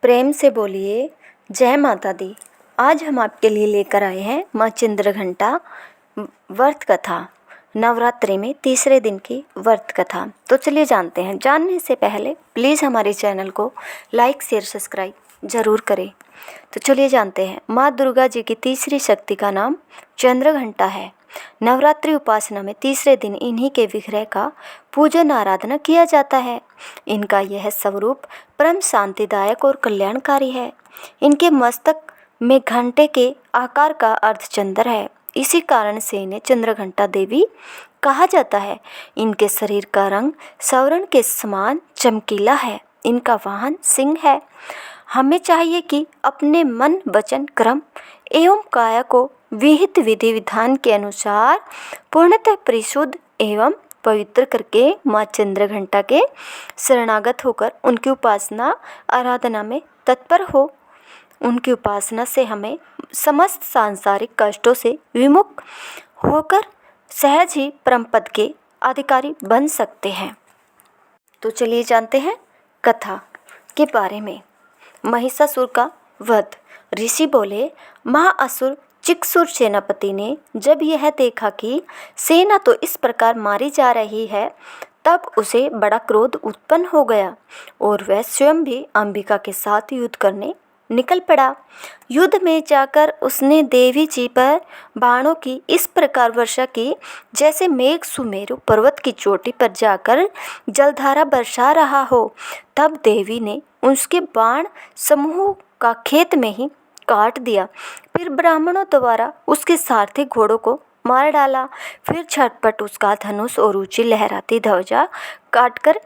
प्रेम से बोलिए जय माता दी। आज हम आपके लिए लेकर आए हैं माँ चंद्रघंटा व्रत कथा, नवरात्रि में तीसरे दिन की व्रत कथा। तो चलिए जानते हैं। जानने से पहले प्लीज़ हमारे चैनल को लाइक शेयर सब्सक्राइब ज़रूर करें। तो चलिए जानते हैं। माँ दुर्गा जी की तीसरी शक्ति का नाम चंद्रघंटा है। नवरात्रि उपासना में तीसरे दिन इन्हीं के विग्रह का पूजन आराधना किया जाता है। इनका यह स्वरूप परम शांतिदायक और कल्याणकारी है। इनके मस्तक में घंटे के आकार का अर्धचंद्र है। इसी कारण से इन्हें चंद्रघंटा देवी कहा जाता है। इनके शरीर का रंग स्वर्ण के समान चमकीला है। इनका वाहन सिंह है। हमें चाहिए कि अपने मन, वचन, कर्म एवं काया को विहित विधि विधान के अनुसार पूर्णतः परिशुद्ध एवं पवित्र करके माँ चंद्रघंटा के शरणागत होकर उनकी उपासना आराधना में तत्पर हो। उनकी उपासना से हमें समस्त सांसारिक कष्टों से विमुक्त होकर सहज ही परम पद के अधिकारी बन सकते हैं। तो चलिए जानते हैं कथा के बारे में। महिषासुर का वध। ऋषि बोले, महाअसुर चिक्सुर सेनापति ने जब यह देखा कि सेना तो इस प्रकार मारी जा रही है, तब उसे बड़ा क्रोध उत्पन्न हो गया और वह स्वयं भी अंबिका के साथ युद्ध करने निकल पड़ा। युद्ध में जाकर उसने देवी जी पर बाणों की इस प्रकार वर्षा की जैसे मेघ सुमेरु पर्वत की चोटी पर जाकर जलधारा बरसा रहा हो। तब देवी ने उसके बाण समूह का खेत में ही काट दिया। फिर ब्राह्मणों द्वारा उसके सारथी घोड़ों को मार डाला। फिर झटपट उसका धनुष और ऊंची लहराती ध्वजा काटकर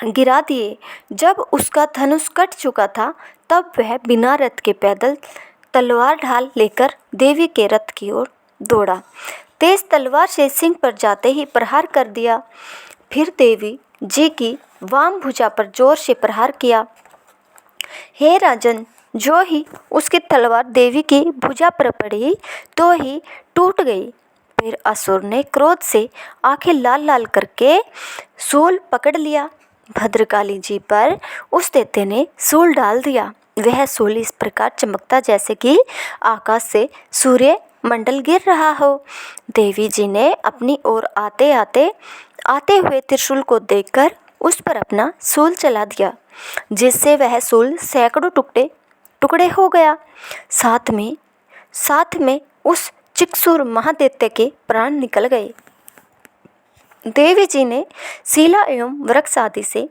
गिरा दिए। जब उसका धनुष कट चुका था, तब वह बिना रथ के पैदल तलवार ढाल लेकर देवी के रथ की ओर दौड़ा। तेज तलवार से सिंह पर जाते ही प्रहार कर दिया। फिर देवी जी की वाम भुजा पर जोर से प्रहार किया। हे राजन, जो ही उसकी तलवार देवी की भुजा पर पड़ी तो ही टूट गई। फिर असुर ने क्रोध से आंखें लाल लाल करके शूल पकड़ लिया। भद्रकाली जी पर उस दैत्य ने शूल डाल दिया। वह शूल इस प्रकार चमकता जैसे कि आकाश से सूर्य मंडल गिर रहा हो। देवी जी ने अपनी ओर आते हुए त्रिशूल को देखकर उस पर अपना शूल चला दिया, जिससे वह शूल सैकड़ों टुकड़े हो गया। साथ में उस चिक्सुर महादैत्य के प्राण निकल गए। देवी जी ने शिला एवं वृक्ष आदि से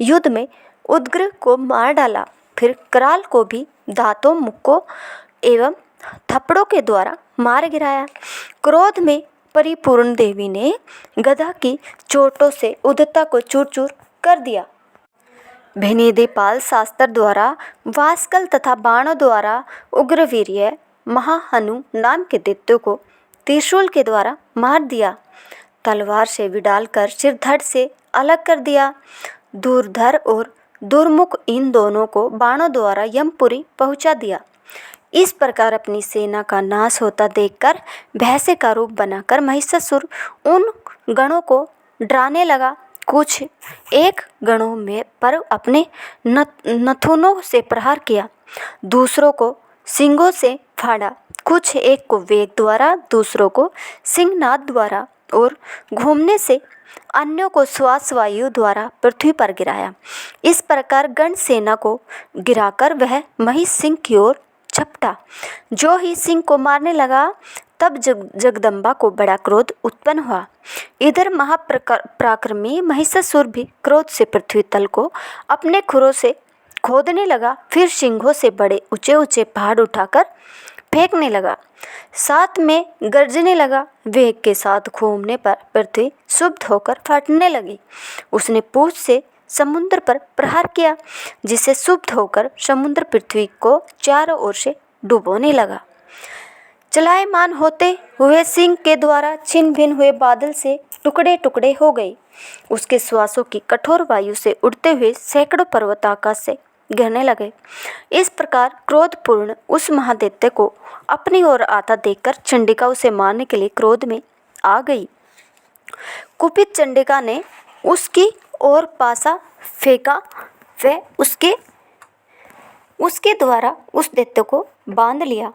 युद्ध में उदग्र को मार डाला। फिर कराल को भी दांतों, मुक्कों एवं थप्पड़ों के द्वारा मार गिराया। क्रोध में परिपूर्ण देवी ने गदा की चोटों से उद्धता को चूर चूर कर दिया। भेनिदेपाल शास्त्र द्वारा वास्कल तथा बाणों द्वारा उग्रवीर्य महाहनु नाम के दैत्य को त्रिशूल के द्वारा मार दिया। तलवार से विडाल कर सिर धड़ से अलग कर दिया। दूरधर और दुर्मुख इन दोनों को बाणों द्वारा यमपुरी पहुंचा दिया। इस प्रकार अपनी सेना का नाश होता देखकर भैंसे का रूप बनाकर महिषासुर उन गणों को डराने लगा। कुछ एक गणों में पर अपने नथुनों से प्रहार किया, दूसरों को सिंगों से फाड़ा। कुछ एक को वेग द्वारा, दूसरों को सिंहनाद द्वारा और घूमने से अन्यों को श्वास वायु द्वारा पृथ्वी पर गिराया। इस प्रकार गण सेना को गिराकर वह महिष सिंह की ओर झपटा। जो ही सिंह को मारने लगा, तब जगदम्बा को बड़ा क्रोध उत्पन्न हुआ। इधर महापराक्रमी महिषासुर भी क्रोध से पृथ्वी तल को अपने खुरों से खोदने लगा। फिर सिंहों से बड़े ऊंचे ऊंचे पहाड़ उठाकर फेंकने लगा। साथ में गर्जने लगा। वेग के साथ घूमने पर पृथ्वी क्षुब्ध होकर फटने लगी। उसने पूंछ से समुद्र पर प्रहार किया, जिससे क्षुब्ध होकर समुद्र पृथ्वी को चारों ओर से डुबोने लगा। चलायमान होते हुए सिंह के द्वारा छिन्न भिन्न हुए बादल से टुकड़े टुकड़े हो गए। उसके श्वासों की कठोर वायु से उड़ते हुए सैकड़ों पर्वत आकाश से गिरने लगे। इस प्रकार क्रोधपूर्ण उस महादैत्य को अपनी ओर आता देखकर चंडिका उसे मारने के लिए क्रोध में आ गई। कुपित चंडिका ने उसकी ओर पासा फेंका। वह उसके उसके द्वारा उस दैत्य को बांध लिया।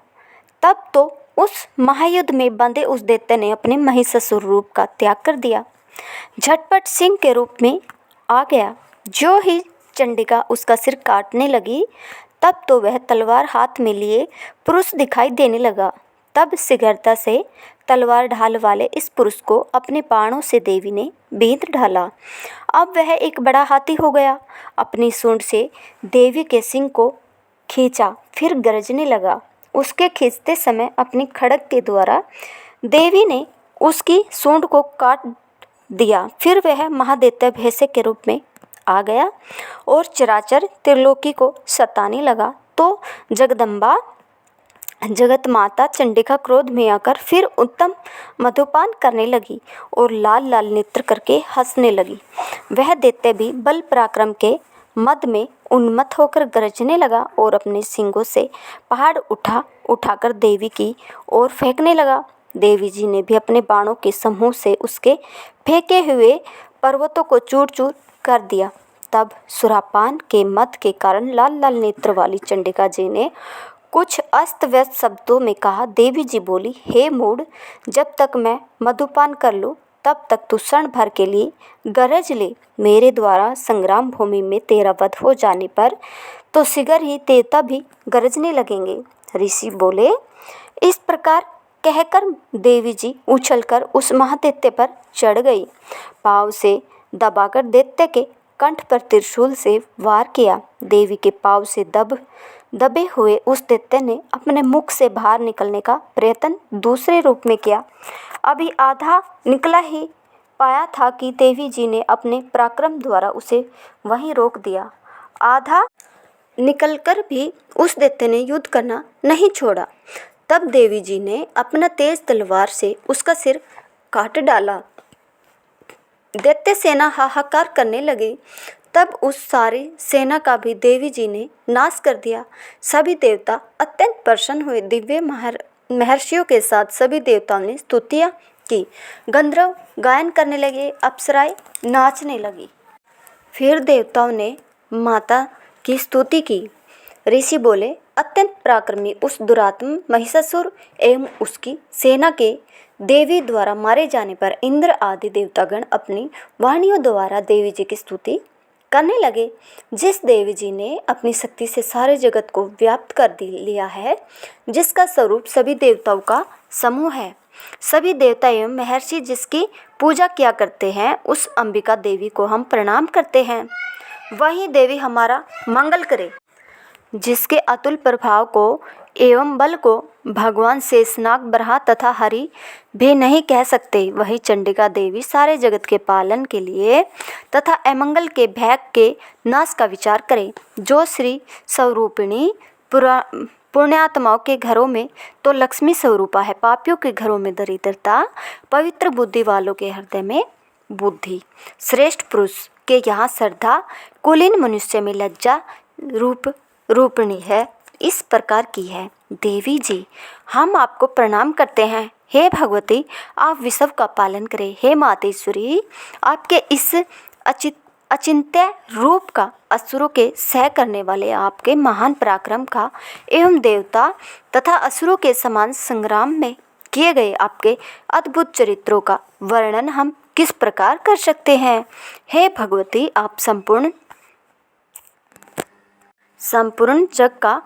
तब तो उस महायुद्ध में बंधे उस दैत्य ने अपने महिषासुर रूप का त्याग कर दिया, झटपट सिंह के रूप में आ गया। जो ही चंडिका उसका सिर काटने लगी, तब तो वह तलवार हाथ में लिए पुरुष दिखाई देने लगा। तब शीघ्रता से तलवार ढाल वाले इस पुरुष को अपने बाणों से देवी ने बींध डाला। अब वह एक बड़ा हाथी हो गया। अपनी सूंड से देवी के सिंह को खींचा, फिर गरजने लगा। उसके खींचते समय अपनी खड्ग के द्वारा देवी ने उसकी सूंड को काट दिया। फिर वह महादैत्य भैंसे के रूप में आ गया और चराचर त्रिलोकी को सताने लगा। तो जगदम्बा जगत माता चंडिका क्रोध में आकर फिर उत्तम मधुपान करने लगी और लाल लाल नेत्र करके हंसने लगी। वह दैत्य भी बल पराक्रम के मद में उन्मत्त होकर गरजने लगा और अपने सींगों से पहाड़ उठाकर देवी की ओर फेंकने लगा। देवी जी ने भी अपने बाणों के समूह से उसके फेंके हुए पर्वतों को चूर चूर कर दिया। तब सुरापान के मद के कारण लाल लाल नेत्र वाली चंडिका जी ने कुछ अस्त व्यस्त शब्दों में कहा। देवी जी बोली, हे मूढ़, जब तक मैं मधुपान कर लूँ तब तक तू क्षण भर के लिए गरज ले। मेरे द्वारा संग्राम भूमि में तेरा वध हो जाने पर तो शीघ्र ही देवता भी गरजने लगेंगे। ऋषि बोले। इस प्रकार कहकर देवी जी उछलकर उस महादैत्य पर चढ़ गई। पाँव से दबाकर दैत्य के कंठ पर त्रिशूल से वार किया। देवी के पाँव से दबे हुए उस दैत्य ने अपने मुख से बाहर निकलने का प्रयत्न दूसरे रूप में किया। अभी आधा निकला ही पाया था कि देवी जी ने अपने पराक्रम द्वारा उसे वहीं रोक दिया। आधा निकलकर भी उस दैत्य ने युद्ध करना नहीं छोड़ा। तब देवी जी ने अपना तेज तलवार से उसका सिर काट डाला। दैत्य सेना हाहाकार करने लगी। तब उस सारी सेना का भी देवी जी ने नाश कर दिया। सभी देवता अत्यंत प्रसन्न हुए। दिव्य महर्षियों के साथ सभी देवताओं ने स्तुतियाँ की। गंधर्व गायन करने लगे, अप्सराएं नाचने लगी। फिर देवताओं ने माता की स्तुति की। ऋषि बोले, अत्यंत पराक्रमी उस दुरात्म महिषासुर एवं उसकी सेना के देवी द्वारा मारे जाने पर इंद्र आदि देवतागण अपनी वाणियों द्वारा देवी जी की स्तुति करने लगे। जिस देवी जी ने अपनी शक्ति से सारे जगत को व्याप्त कर लिया है, जिसका स्वरूप सभी देवताओं का समूह है, सभी देवता एवं महर्षि जिसकी पूजा किया करते हैं, उस अंबिका देवी को हम प्रणाम करते हैं। वही देवी हमारा मंगल करे। जिसके अतुल प्रभाव को एवं बल को भगवान शेषनाग, ब्रह्मा तथा हरि भी नहीं कह सकते, वही चंडिका देवी सारे जगत के पालन के लिए तथा अमंगल के भय के नाश का विचार करे। जो श्री स्वरूपिणी पुण्यात्माओं के घरों में तो लक्ष्मी स्वरूपा है, पापियों के घरों में दरिद्रता, पवित्र बुद्धि वालों के हृदय में बुद्धि, श्रेष्ठ पुरुष के यहाँ श्रद्धा, कुलीन मनुष्य में लज्जा रूपिणी है। इस प्रकार की है। देवी जी, हम आपको प्रणाम करते हैं। हे भगवती, आप विश्व का पालन करें। हे मातेश्वरी, आपके इस अचिंत्य रूप का, असुरों के सह करने वाले आपके महान पराक्रम का एवं देवता तथा असुरों के समान संग्राम में किए गए आपके अद्भुत चरित्रों का वर्णन हम किस प्रकार कर सकते हैं। हे भगवती, आप संपूर्ण जग का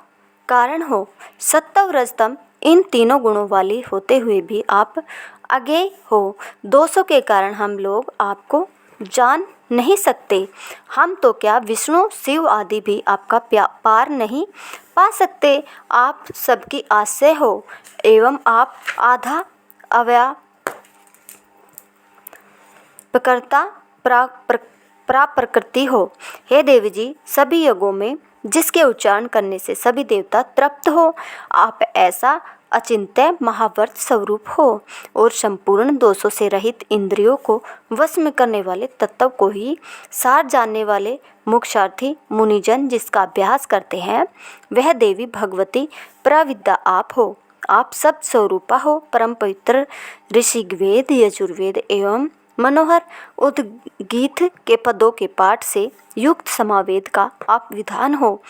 कारण हो। सत्व रजतम इन तीनों गुणों वाली होते हुए भी आप अज्ञेय हो। दोषों के कारण हम लोग आपको जान नहीं सकते। हम तो क्या विष्णु शिव आदि भी आपका पार नहीं पा सकते। आप सबकी आश्रय हो एवं आप आधा अव्यापकर्ता प्राप्रकृति हो। हे देवी जी, सभी युगों में जिसके उच्चारण करने से सभी देवता तृप्त हो, आप ऐसा अचिंत्य महाव्रत स्वरूप हो और संपूर्ण दोषों से रहित इंद्रियों को वश में करने वाले तत्व को ही सार जानने वाले मोक्षार्थी मुनिजन जिसका अभ्यास करते हैं, वह देवी भगवती प्रविद्या आप हो। आप सब स्वरूपा हो। परम पवित्र ऋषिवेद, यजुर्वेद एवं मनोहर उद्गीत के पदों के पाठ से युक्त समावेद का आप विधान हो।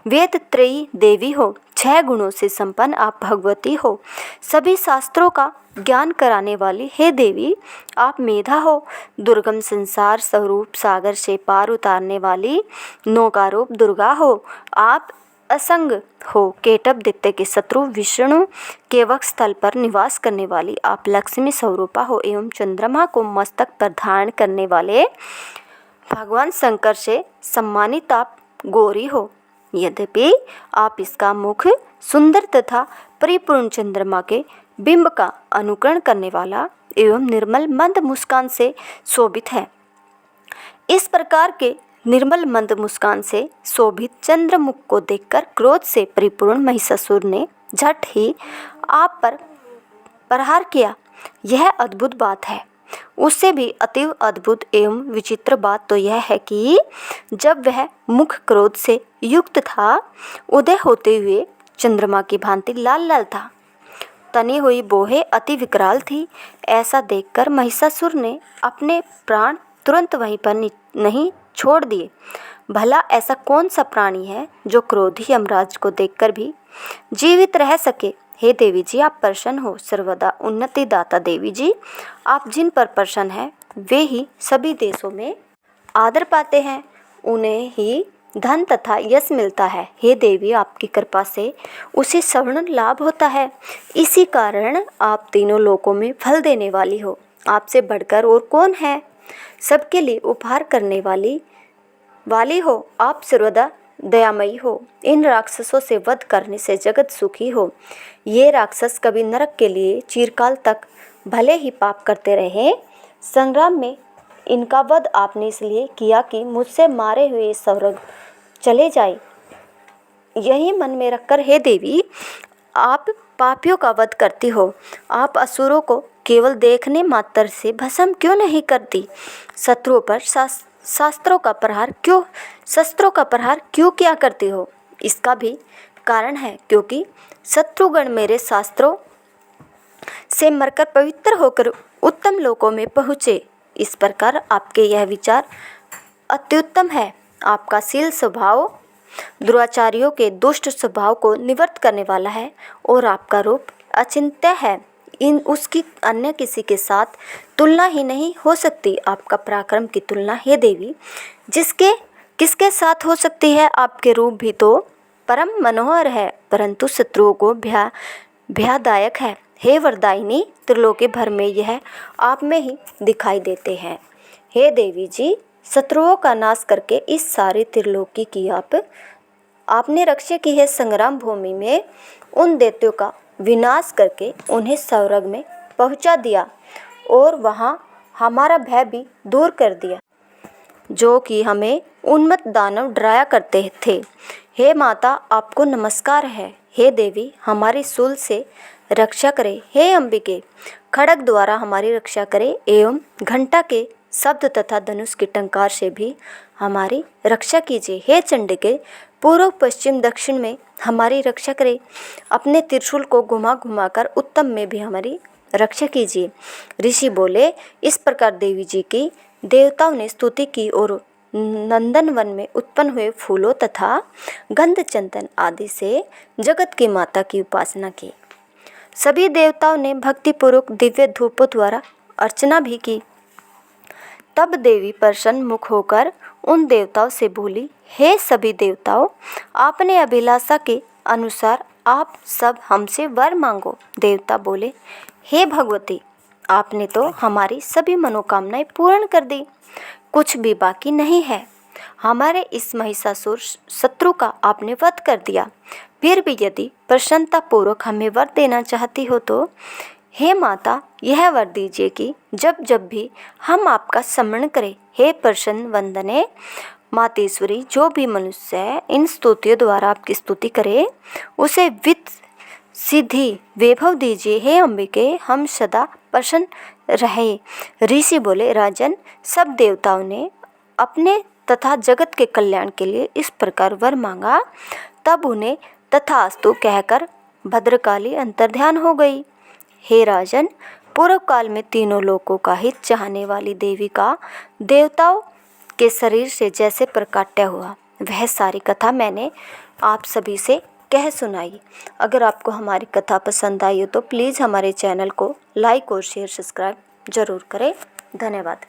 वेद त्रयी देवी हो, 6 गुणों से संपन्न आप भगवती हो। सभी शास्त्रों का ज्ञान कराने वाली हे देवी आप मेधा हो। दुर्गम संसार स्वरूप सागर से पार उतारने वाली नौकारूप दुर्गा हो। आप असंग हो। केटभ दैत्य के शत्रु विष्णु के वक्ष स्थल पर निवास करने वाली आप लक्ष्मी स्वरूपा हो एवं चंद्रमा को मस्तक पर धारण करने वाले भगवान शंकर से सम्मानित आप गौरी हो। यद्यपि आप इसका मुख सुंदर तथा परिपूर्ण चंद्रमा के बिंब का अनुकरण करने वाला एवं निर्मल मंद मुस्कान से शोभित है। इस प्रकार के निर्मल मंद मुस्कान से शोभित चंद्रमुख को देखकर क्रोध से परिपूर्ण महिषासुर ने झट ही आप पर प्रहार किया। यह अद्भुत बात है। उससे भी अतीव अद्भुत एवं विचित्र बात तो यह है कि जब वह मुख क्रोध से युक्त था, उदय होते हुए चंद्रमा की भांति लाल लाल था। तनी हुई बोहें अति विकराल थी। ऐसा देखकर महिषासुर ने अपने प्राण तुरंत वहीं पर नहीं छोड़ दिए। भला ऐसा कौन सा प्राणी है जो क्रोधी यमराज को देखकर भी जीवित रह सके। हे देवी जी आप प्रसन्न हो। सर्वदा उन्नति दाता देवी जी आप जिन पर प्रसन्न हैं वे ही सभी देशों में आदर पाते हैं, उन्हें ही धन तथा यश मिलता है। हे देवी आपकी कृपा से उसे सवर्ण लाभ होता है। इसी कारण आप तीनों लोकों में फल देने वाली हो। आपसे बढ़कर और कौन है। सबके लिए उपहार करने वाली हो। आप सर्वदा दयामयी हो। इन राक्षसों से वध करने से जगत सुखी हो। ये राक्षस कभी नरक के लिए चिरकाल तक भले ही पाप करते रहे। संग्राम में इनका वध आपने इसलिए किया कि मुझसे मारे हुए स्वर्ग चले जाए। यही मन में रखकर हे देवी आप पापियों का वध करती हो। आप असुरों को केवल देखने मात्र से भस्म क्यों नहीं करती। शत्रुओं पर शस्त्रों का प्रहार क्यों किया करती हो। इसका भी कारण है क्योंकि शत्रुगण मेरे शास्त्रों से मरकर पवित्र होकर उत्तम लोकों में पहुँचे। इस प्रकार आपके यह विचार अत्युत्तम है। आपका शील स्वभाव दुराचारियों के दुष्ट स्वभाव को निवृत्त करने वाला है और आपका रूप अचिंत्य है। उसकी अन्य किसी के साथ तुलना ही नहीं हो सकती। आपका पराक्रम की तुलना हे देवी किसके साथ हो सकती है। आपके रूप भी तो परम मनोहर है परंतु शत्रुओं को भयदायक है। हे वरदायिनी त्रिलोकी भर में यह आप में ही दिखाई देते हैं। हे देवी जी शत्रुओं का नाश करके इस सारे त्रिलोकी की आपने रक्षा की है। संग्राम भूमि में उन दैत्यों का विनाश करके उन्हें स्वर्ग में पहुंचा दिया और वहां हमारा भय भी दूर कर दिया जो कि हमें उन्मत्त दानव डराया करते थे। हे माता आपको नमस्कार है। हे देवी हमारी शूल से रक्षा करे। हे अंबिके खड्ग द्वारा हमारी रक्षा करे एवं घंटा के शब्द तथा धनुष के टंकार से भी हमारी रक्षा कीजिए। हे चंडिके पूर्व पश्चिम दक्षिण में हमारी रक्षा करे। अपने त्रिशूल को घुमा घुमाकर उत्तम में भी हमारी रक्षा कीजिए। ऋषि बोले। इस प्रकार देवी जी की देवताओं ने स्तुति की और नंदनवन में उत्पन्न हुए फूलों तथा गंध चंदन आदि से जगत की माता की उपासना की। सभी देवताओं ने भक्तिपूर्वक दिव्य धूपों द्वारा अर्चना भी की। तब देवी प्रसन्न मुख होकर उन देवताओं से बोली। हे सभी देवताओं आपने अभिलाषा के अनुसार आप सब हमसे वर मांगो। देवता बोले। हे भगवती आपने तो हमारी सभी मनोकामनाएं पूर्ण कर दी। कुछ भी बाकी नहीं है। हमारे इस महिषासुर शत्रु का आपने वध कर दिया। फिर भी यदि प्रसन्नता पूर्वक हमें वर देना चाहती हो तो हे माता यह वर दीजिए कि जब जब भी हम आपका स्मरण करें। हे प्रसन्न वंदने मातेश्वरी जो भी मनुष्य इन स्तुतियों द्वारा आपकी स्तुति करे उसे वित्त सिद्धि वैभव दीजिए। हे अंबिके हम सदा प्रसन्न रहे। ऋषि बोले। राजन सब देवताओं ने अपने तथा जगत के कल्याण के लिए इस प्रकार वर मांगा। तब उन्हें तथास्तु कहकर भद्रकाली अंतर्ध्यान हो गई। हे राजन पूर्व काल में तीनों लोकों का हित चाहने वाली देवी का देवताओं के शरीर से जैसे प्रकाट्य हुआ, वह सारी कथा मैंने आप सभी से कह सुनाई। अगर आपको हमारी कथा पसंद आई हो तो प्लीज़ हमारे चैनल को लाइक और शेयर सब्सक्राइब ज़रूर करें। धन्यवाद।